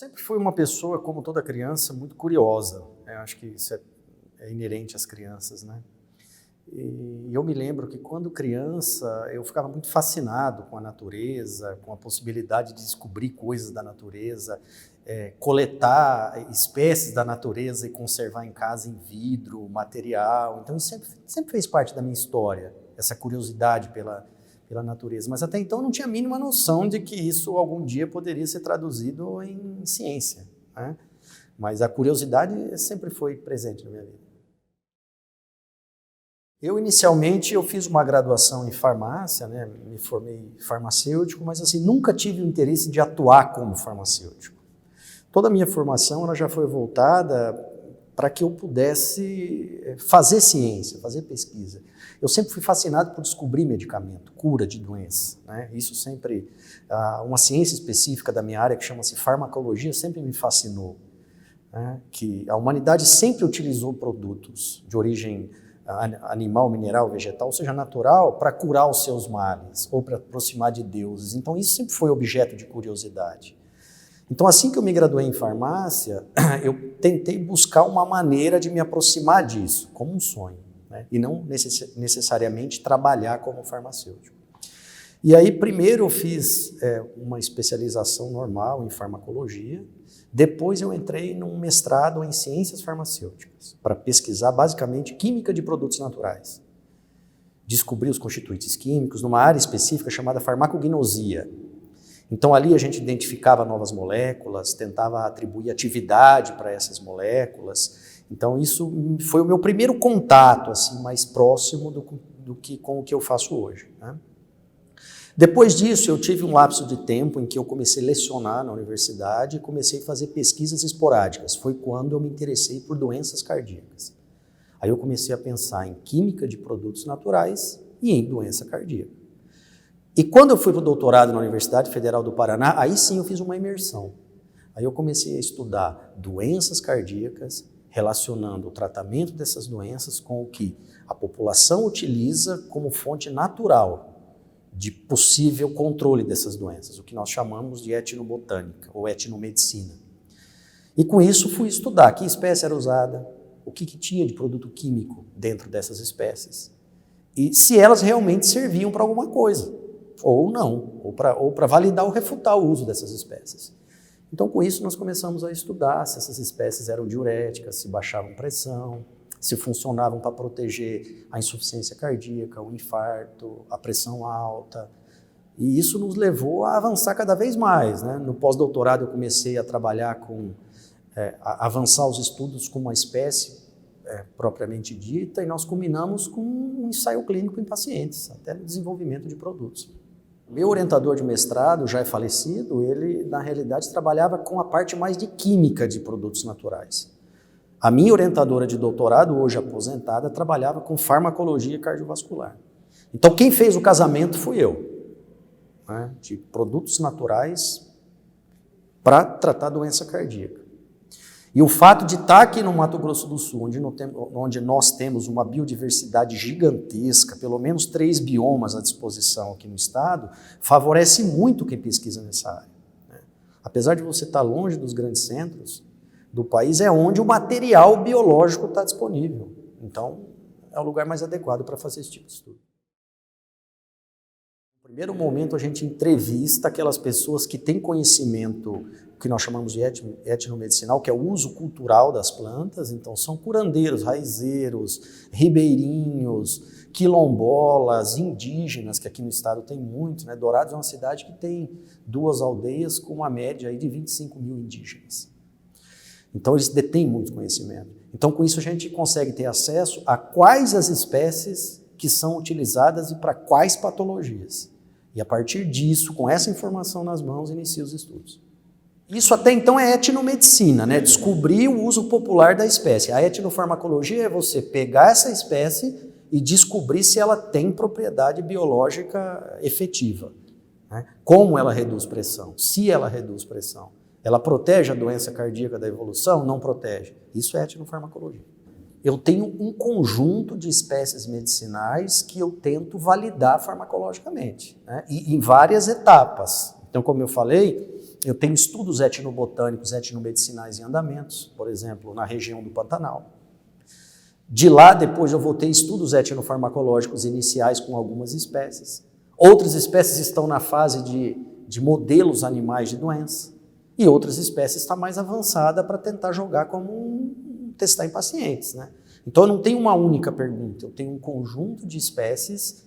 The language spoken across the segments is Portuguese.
Sempre fui uma pessoa, como toda criança, muito curiosa. Eu acho que isso é inerente às crianças, né? E eu me lembro que quando criança eu ficava muito fascinado com a natureza, com a possibilidade de descobrir coisas da natureza, coletar espécies da natureza e conservar em casa em vidro, material. Então isso sempre fez parte da minha história, essa curiosidade pela natureza. Mas até então eu não tinha a mínima noção de que isso algum dia poderia ser traduzido em ciência, né? Mas a curiosidade sempre foi presente na minha vida. Inicialmente, eu fiz uma graduação em farmácia, né? Me formei farmacêutico, mas assim, nunca tive o interesse de atuar como farmacêutico. Toda a minha formação ela já foi voltada para que eu pudesse fazer ciência, fazer pesquisa. Eu sempre fui fascinado por descobrir medicamento, cura de doenças, né? Isso sempre, uma ciência específica da minha área, que chama-se farmacologia, sempre me fascinou, né? Que a humanidade sempre utilizou produtos de origem animal, mineral, vegetal, ou seja, natural, para curar os seus males ou para aproximar de deuses. Então isso sempre foi objeto de curiosidade. Então assim que eu me graduei em farmácia, eu tentei buscar uma maneira de me aproximar disso, como um sonho, né? E não necessariamente trabalhar como farmacêutico. E aí primeiro eu fiz uma especialização normal em farmacologia. Depois eu entrei num mestrado em ciências farmacêuticas, para pesquisar basicamente química de produtos naturais. Descobri os constituintes químicos numa área específica chamada farmacognosia. Então ali a gente identificava novas moléculas, tentava atribuir atividade para essas moléculas. Então isso foi o meu primeiro contato assim, mais próximo com o que eu faço hoje, né? Depois disso, eu tive um lapso de tempo em que eu comecei a lecionar na universidade e comecei a fazer pesquisas esporádicas. Foi quando eu me interessei por doenças cardíacas. Aí eu comecei a pensar em química de produtos naturais e em doença cardíaca. E quando eu fui para o doutorado na Universidade Federal do Paraná, aí sim eu fiz uma imersão. Aí eu comecei a estudar doenças cardíacas, relacionando o tratamento dessas doenças com o que a população utiliza como fonte natural de possível controle dessas doenças, o que nós chamamos de etnobotânica ou etnomedicina. E com isso fui estudar que espécie era usada, o que tinha de produto químico dentro dessas espécies e se elas realmente serviam para alguma coisa, ou não, ou para validar ou refutar o uso dessas espécies. Então com isso nós começamos a estudar se essas espécies eram diuréticas, se baixavam pressão, se funcionavam para proteger a insuficiência cardíaca, o infarto, a pressão alta. E isso nos levou a avançar cada vez mais, né? No pós-doutorado eu comecei a trabalhar a avançar os estudos com uma espécie propriamente dita, e nós culminamos com um ensaio clínico em pacientes, até no desenvolvimento de produtos. Meu orientador de mestrado, já é falecido, ele na realidade trabalhava com a parte mais de química de produtos naturais. A minha orientadora de doutorado, hoje aposentada, trabalhava com farmacologia cardiovascular. Então quem fez o casamento fui eu, né, de produtos naturais para tratar doença cardíaca. E o fato de estar aqui no Mato Grosso do Sul, onde nós temos uma biodiversidade gigantesca, pelo menos 3 biomas à disposição aqui no estado, favorece muito quem pesquisa nessa área, né? Apesar de você estar longe dos grandes centros do país, é onde o material biológico está disponível. Então, é o lugar mais adequado para fazer esse tipo de estudo. No primeiro momento, a gente entrevista aquelas pessoas que têm conhecimento, que nós chamamos de etnomedicinal, que é o uso cultural das plantas. Então, são curandeiros, raizeiros, ribeirinhos, quilombolas, indígenas, que aqui no estado tem muito, né? Dourados é uma cidade que tem 2 aldeias com uma média aí de 25 mil indígenas. Então eles detêm muito conhecimento. Então com isso a gente consegue ter acesso a quais as espécies que são utilizadas e para quais patologias. E a partir disso, com essa informação nas mãos, inicia os estudos. Isso até então é etnomedicina, né? Descobrir o uso popular da espécie. A etnofarmacologia é você pegar essa espécie e descobrir se ela tem propriedade biológica efetiva, né? Como ela reduz pressão, se ela reduz pressão. Ela protege a doença cardíaca da evolução? Não protege. Isso é etnofarmacologia. Eu tenho um conjunto de espécies medicinais que eu tento validar farmacologicamente, né? E em várias etapas. Então, como eu falei, Eu tenho estudos etnobotânicos, etnomedicinais em andamentos, por exemplo, na região do Pantanal. De lá, depois eu vou ter estudos etnofarmacológicos iniciais com algumas espécies. Outras espécies estão na fase de modelos animais de doença. E outras espécies estão mais avançadas para tentar jogar como testar em pacientes, né? Então eu não tenho uma única pergunta, eu tenho um conjunto de espécies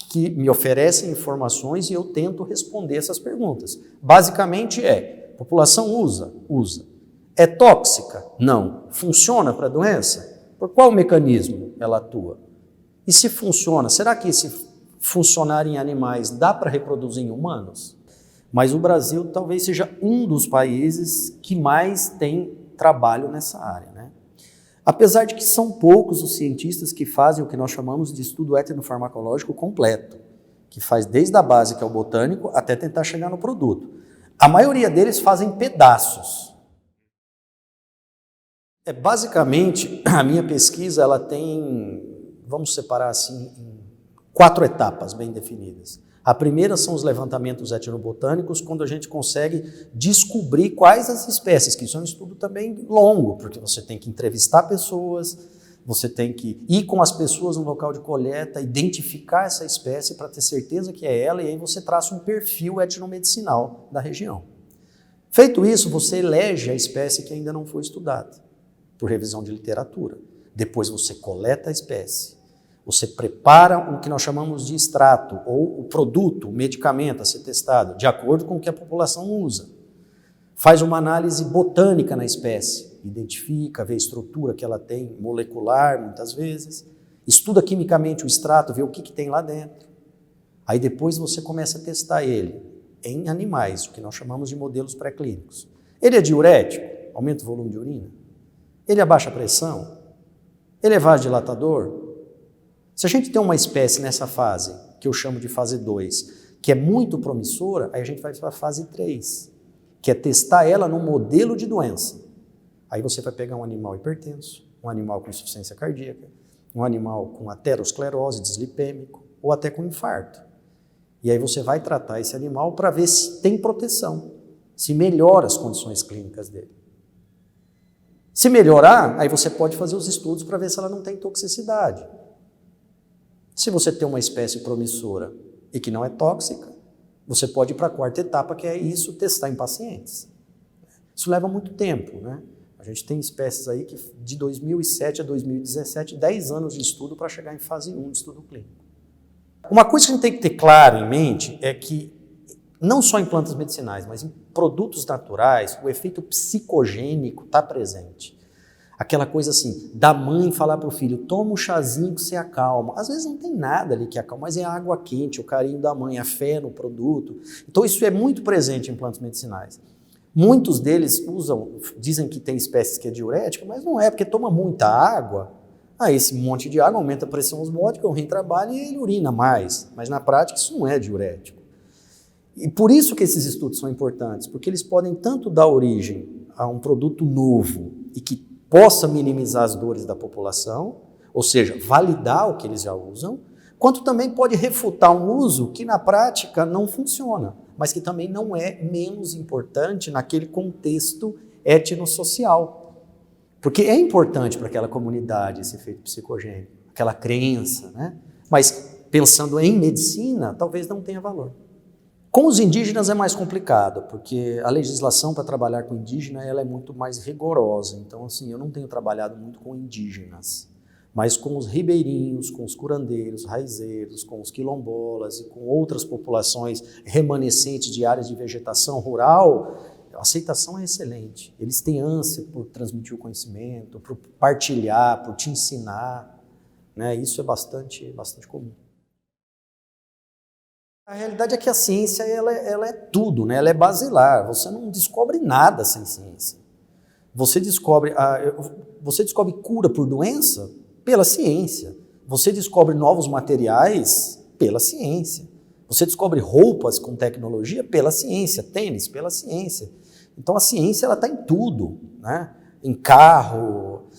que me oferecem informações e eu tento responder essas perguntas. Basicamente população usa? Usa. É tóxica? Não. Funciona para a doença? Por qual mecanismo ela atua? E se funciona, será que se funcionar em animais dá para reproduzir em humanos? Mas o Brasil talvez seja um dos países que mais tem trabalho nessa área, né? Apesar de que são poucos os cientistas que fazem o que nós chamamos de estudo etnofarmacológico completo, que faz desde a base, que é o botânico, até tentar chegar no produto. A maioria deles fazem pedaços. Basicamente, a minha pesquisa ela tem, vamos separar assim, em 4 etapas bem definidas. A primeira são os levantamentos etnobotânicos, quando a gente consegue descobrir quais as espécies, que isso é um estudo também longo, porque você tem que entrevistar pessoas, você tem que ir com as pessoas no local de coleta, identificar essa espécie para ter certeza que é ela, e aí você traça um perfil etnomedicinal da região. Feito isso, você elege a espécie que ainda não foi estudada, por revisão de literatura. Depois você coleta a espécie. Você prepara o que nós chamamos de extrato, ou o produto, o medicamento a ser testado, de acordo com o que a população usa. Faz uma análise botânica na espécie, identifica, vê a estrutura que ela tem, molecular muitas vezes, estuda quimicamente o extrato, vê o que tem lá dentro. Aí depois você começa a testar ele em animais, o que nós chamamos de modelos pré-clínicos. Ele é diurético? Aumenta o volume de urina? Ele abaixa a pressão? Ele é vasodilatador? Se a gente tem uma espécie nessa fase, que eu chamo de fase 2, que é muito promissora, aí a gente vai para a fase 3, que é testar ela num modelo de doença. Aí você vai pegar um animal hipertenso, um animal com insuficiência cardíaca, um animal com aterosclerose, dislipêmico, ou até com infarto. E aí você vai tratar esse animal para ver se tem proteção, se melhora as condições clínicas dele. Se melhorar, aí você pode fazer os estudos para ver se ela não tem toxicidade. Se você tem uma espécie promissora e que não é tóxica, você pode ir para a 4ª etapa, que é isso, testar em pacientes. Isso leva muito tempo, né? A gente tem espécies aí que de 2007 a 2017, 10 anos de estudo para chegar em fase 1 de estudo clínico. Uma coisa que a gente tem que ter claro em mente é que, não só em plantas medicinais, mas em produtos naturais, o efeito psicogênico está presente. Aquela coisa assim, da mãe falar para o filho, toma um chazinho que você acalma. Às vezes não tem nada ali que acalma, mas é a água quente, o carinho da mãe, a fé no produto. Então isso é muito presente em plantas medicinais. Muitos deles dizem que tem espécies que é diurética, mas não é, porque toma muita água. Aí esse monte de água aumenta a pressão osmótica, o rim trabalha e ele urina mais. Mas na prática isso não é diurético. E por isso que esses estudos são importantes, porque eles podem tanto dar origem a um produto novo e que possa minimizar as dores da população, ou seja, validar o que eles já usam, quanto também pode refutar um uso que na prática não funciona, mas que também não é menos importante naquele contexto etnossocial. Porque é importante para aquela comunidade esse efeito psicogênico, aquela crença, né? Mas pensando em medicina, talvez não tenha valor. Com os indígenas é mais complicado, porque a legislação para trabalhar com indígena ela é muito mais rigorosa. Então, assim, eu não tenho trabalhado muito com indígenas, mas com os ribeirinhos, com os curandeiros, raizeiros, com os quilombolas e com outras populações remanescentes de áreas de vegetação rural, a aceitação é excelente. Eles têm ânsia por transmitir o conhecimento, por partilhar, por te ensinar, né? Isso é bastante comum. A realidade é que a ciência ela é tudo, né? Ela é basilar, você não descobre nada sem ciência. Você descobre cura por doença pela ciência, você descobre novos materiais pela ciência, você descobre roupas com tecnologia pela ciência, tênis pela ciência. Então a ciência ela está em tudo, né? Em carro,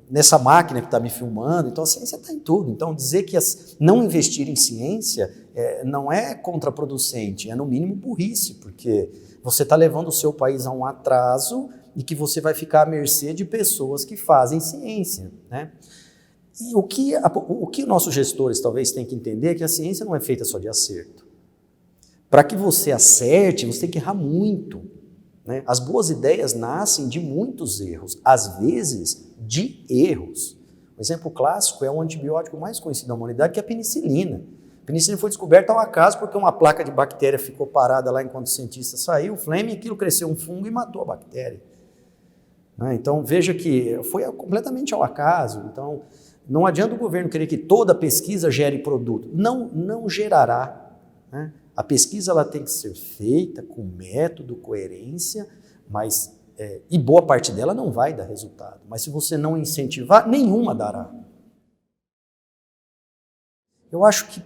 nessa máquina que está me filmando, então a ciência está em tudo. Então dizer que não investir em ciência não é contraproducente, é no mínimo burrice, porque você está levando o seu país a um atraso e que você vai ficar à mercê de pessoas que fazem ciência, né? E o que nossos gestores talvez tenham que entender é que a ciência não é feita só de acerto. Para que você acerte, você tem que errar muito, né? As boas ideias nascem de muitos erros, às vezes de erros. Um exemplo clássico é o antibiótico mais conhecido da humanidade, que é a penicilina. A penicilina foi descoberta ao acaso porque uma placa de bactéria ficou parada lá enquanto o cientista saiu, o Fleming, aquilo cresceu um fungo e matou a bactéria. Então veja que foi completamente ao acaso. Então não adianta o governo querer que toda pesquisa gere produto. Não gerará, né? A pesquisa ela tem que ser feita com método, coerência, mas e boa parte dela não vai dar resultado. Mas se você não incentivar, nenhuma dará. Eu acho que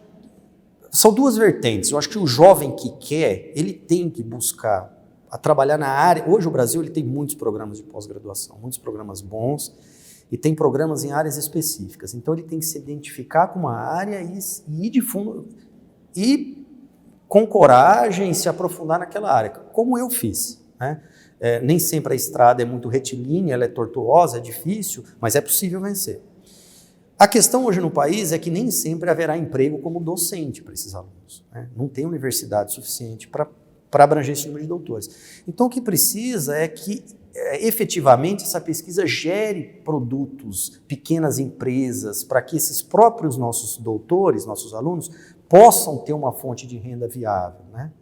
são duas vertentes. Eu acho que o jovem que quer, ele tem que buscar a trabalhar na área. Hoje o Brasil ele tem muitos programas de pós-graduação, muitos programas bons, e tem programas em áreas específicas. Então ele tem que se identificar com uma área e ir de fundo, e com coragem se aprofundar naquela área, como eu fiz, né? Nem sempre a estrada é muito retilínea, ela é tortuosa, é difícil, mas é possível vencer. A questão hoje no país é que nem sempre haverá emprego como docente para esses alunos, né? Não tem universidade suficiente para abranger esse número de doutores. Então o que precisa é que efetivamente essa pesquisa gere produtos, pequenas empresas, para que esses próprios nossos doutores, nossos alunos, possam ter uma fonte de renda viável, né?